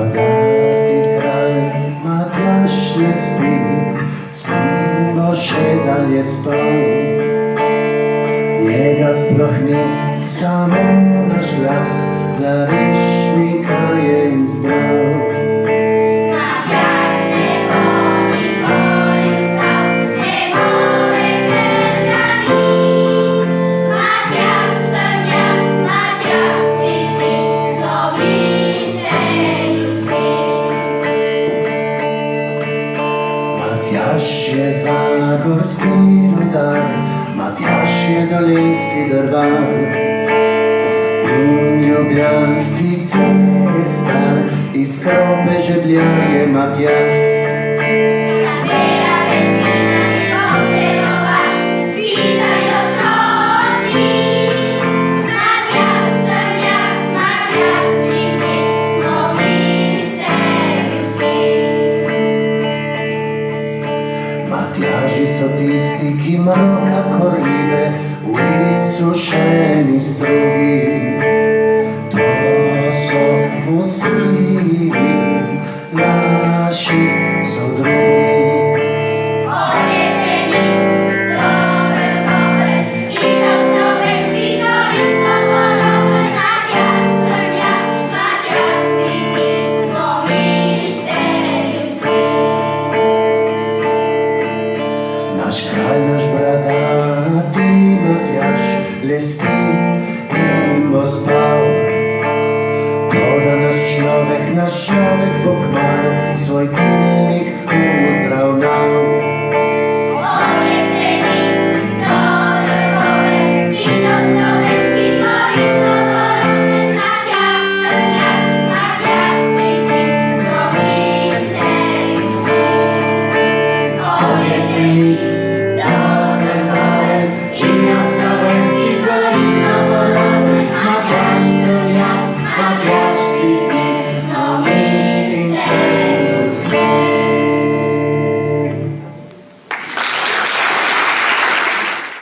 Bogati kralj Matjaz ne spi, spimo še dalje spal. Njega sploh ni, samo naš glas, da reš mi kaj je izbral. Matjaz ne bo nikoli vstal, ne more, ker ga ni. Matjaz sem jaz, Matjaz si ti, slovi se vsi. Matjaz je zagorski rudar, Matjaz je dolenjski drvar in ljubljanski cestar, iz Krope žeblja je Matjaz. Zabira benzinami ozero vaš, vidajo troti. Matjaz sem jaz, Matjaz si ti, smo mi sebi vsi. Matjaži so tisti, ki mrav kakor ribe v izsušeni strugi. To so vsi naši sodrugi. Od Jesenic do Trste in do Slovenskih goric do Porove. Matjaz sem jaz, Matjaz si ti, smo mi sebi vsi. Naš kralj, naš bradati Matjaz, le spi in bo spal. Toda naš človek bo kmalu svoj pilnik uzravnal.